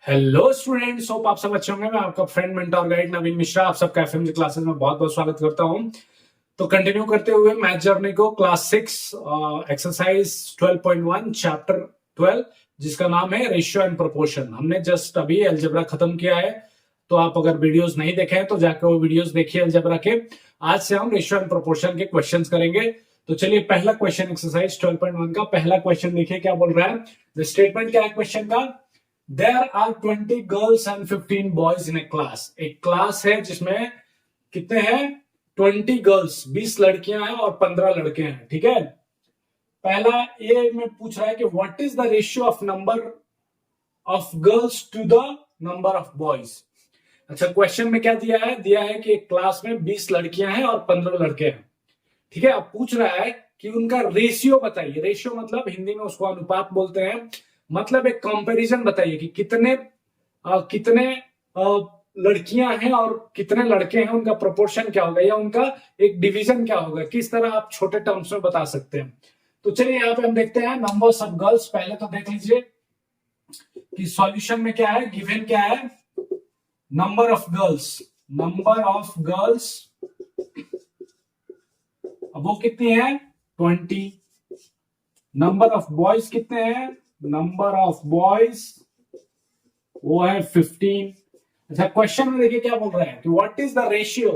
Hello students, hope आप सब अच्छे होंगे। मैं आपका फ्रेंड मेंटर गाइड नवीन मिश्रा आप सबका एफएमजी क्लासेस में बहुत बहुत स्वागत करता हूं। तो कंटिन्यू करते हुए मैथ जर्नी को क्लास 6 एक्सरसाइज 12.1 चैप्टर 12 जिसका नाम है रेशियो एंड प्रोपोर्शन। हमने जस्ट अभी अलजेब्रा खत्म किया है, तो आप अगर वीडियोस नहीं देखे हैं तो जाकर वो वीडियोस देखिए अलजेब्रा के। आज से हम रेशियो एंड प्रोपोर्शन के क्वेश्चंस करेंगे। तो चलिए पहला क्वेश्चन एक्सरसाइज 12.1 का पहला क्वेश्चन देखिए क्या बोल रहा है। द स्टेटमेंट क्या है क्वेश्चन का। There are 20 girls and 15 boys in a class. एक क्लास है जिसमें कितने हैं 20 गर्ल्स, 20 लड़कियां हैं और 15 लड़के हैं। ठीक है, पहला ए में पूछ रहा है कि what is the ratio of number of girls to the number of boys. अच्छा, क्वेश्चन में क्या दिया है कि एक क्लास में 20 लड़कियां हैं और 15 लड़के हैं। ठीक है, अब पूछ रहा है कि उनका रेशियो बताइए। रेशियो मतलब हिंदी में उसको अनुपात बोलते हैं। मतलब एक कंपैरिजन बताइए कि कितने लड़कियां हैं और कितने लड़के हैं, उनका प्रोपोर्शन क्या होगा या उनका एक डिवीजन क्या होगा। किस तरह आप छोटे टर्म्स में बता सकते हैं। तो चलिए यहाँ पे हम देखते हैं नंबर्स ऑफ गर्ल्स। पहले तो देख लीजिए कि सॉल्यूशन में क्या है, गिवन क्या है, नंबर ऑफ गर्ल्स। अब वो कितनी है 20। नंबर ऑफ बॉयज कितने हैं, नंबर ऑफ बॉयज वो है 15। अच्छा, क्वेश्चन में देखिए क्या बोल रहा है कि what is the ratio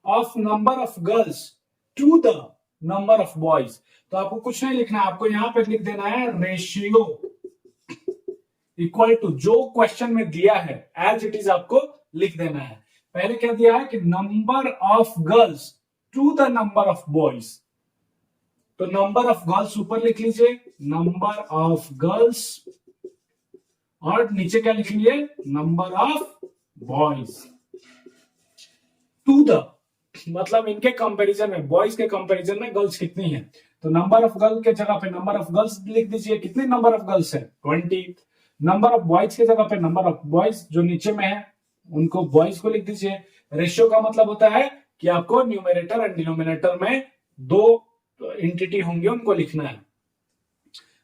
of number of girls to the number of boys. तो आपको कुछ नहीं लिखना है, आपको यहां पर लिख देना है रेशियो इक्वल टू जो क्वेश्चन में दिया है एज इट इज आपको लिख देना है। पहले क्या दिया है कि number of girls to the number of boys, तो नंबर ऑफ गर्ल्स ऊपर लिख लीजिए, नंबर ऑफ गर्ल्स, और नीचे क्या लिख लीजिए, number of boys to the, मतलब इनके कंपैरिजन में, बॉयज के कंपैरिजन में गर्ल्स कितनी है। तो नंबर ऑफ गर्ल के जगह पे नंबर ऑफ गर्ल्स लिख दीजिए। कितनी नंबर ऑफ गर्ल्स है 20। नंबर ऑफ बॉयज के जगह पे नंबर ऑफ बॉयज जो नीचे में है उनको बॉयज को लिख दीजिए। रेशियो का मतलब होता है कि आपको न्यूमरेटर एंड डिनोमिनेटर में दो एंटिटी होंगे, उनको लिखना है।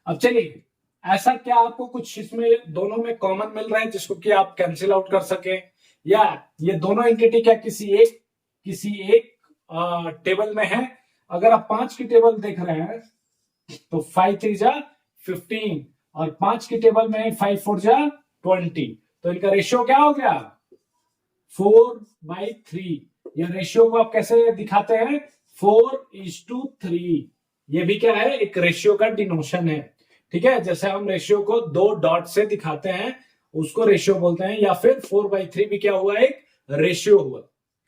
अब चलिए, ऐसा क्या आपको कुछ इसमें दोनों में कॉमन मिल रहा है जिसको कि आप कैंसिल आउट कर सके, या ये दोनों एंटिटी क्या किसी एक टेबल में है। अगर आप 5 की टेबल देख रहे हैं तो 5 3 जा 15 और 5 की टेबल में 5 4 जा 20, तो इनका रेशियो क्या हो गया 4/3। ये रेशियो को आप कैसे दिखाते हैं 4:3। ये भी क्या है, एक रेशियो का डिनोशन है। ठीक है, जैसे हम रेशियो को 2 डॉट से दिखाते हैं उसको रेशियो बोलते हैं, या फिर 4/3 भी क्या हुआ, एक रेशियो हुआ।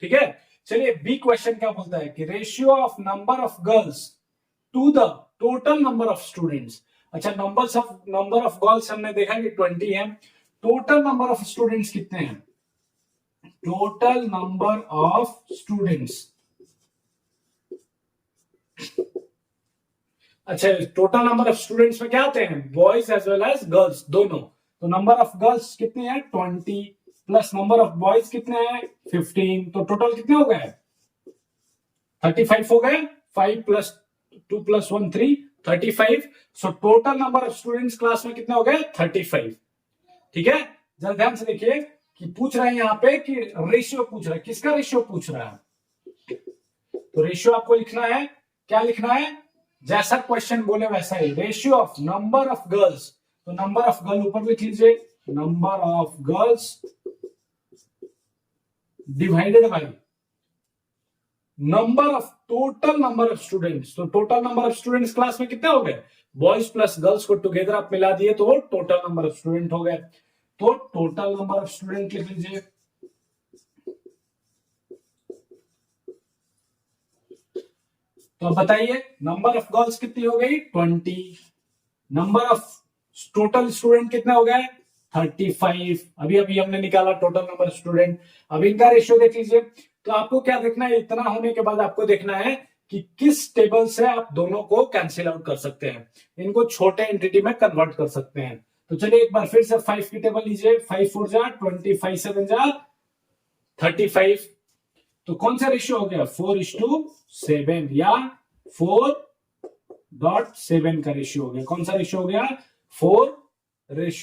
ठीक है, चलिए बी क्वेश्चन क्या बोलता है कि ratio of number of girls to the total number of students. अच्छा, नंबर ऑफ गर्ल्स हमने देखा कि 20 है। टोटल नंबर ऑफ स्टूडेंट्स कितने हैं, टोटल नंबर ऑफ स्टूडेंट्स। अच्छा, टोटल नंबर ऑफ स्टूडेंट्स में क्या आते हैं, boys as well as girls दोनों। तो नंबर ऑफ गर्ल्स कितने हैं 20 प्लस नंबर ऑफ बॉयज कितने हैं 15, तो टोटल कितने हो गए 35 हो गए। 5 + 2 + 1 3 35। So total number of students class में कितने हो गए 35। ठीक है, जरा ध्यान से देखिए कि पूछ रहा है यहाँ पे कि रेशियो पूछ रहा है, किसका रेशियो पूछ रहा है। तो रेशियो आपको लिखना है, क्या लिखना है, जैसा क्वेश्चन बोले वैसा ही, ratio of number of girls. तो नंबर ऑफ गर्ल ऊपर लिख लीजिए, number of girls divided by number of total number of students. तो total number of students class में कितने हो गए, बॉयज प्लस गर्ल्स को टुगेदर आप मिला दिए तो टोटल नंबर ऑफ स्टूडेंट हो गए। तो टोटल नंबर ऑफ स्टूडेंट लिख लीजिए। तो बताइए नंबर ऑफ गर्ल्स कितनी हो गई 20, नंबर ऑफ टोटल स्टूडेंट कितने हो गए 35। अभी हमने निकाला टोटल नंबर ऑफ स्टूडेंट। अब इनका रेशियो देख लीजिए। तो आपको क्या देखना है, इतना होने के बाद आपको देखना है कि किस टेबल से आप दोनों को कैंसिल आउट कर सकते हैं, इनको छोटे एंटिटी में कन्वर्ट कर सकते हैं। तो चलिए एक बार फिर से 5 की टेबल लीजिए, 5 4 जा 20, 5 7 जा 35। तो कौन सा रेशियो हो गया 4:7 या 4.7 का रेशियो हो गया। कौन सा रेशियो हो गया 4 रेशियो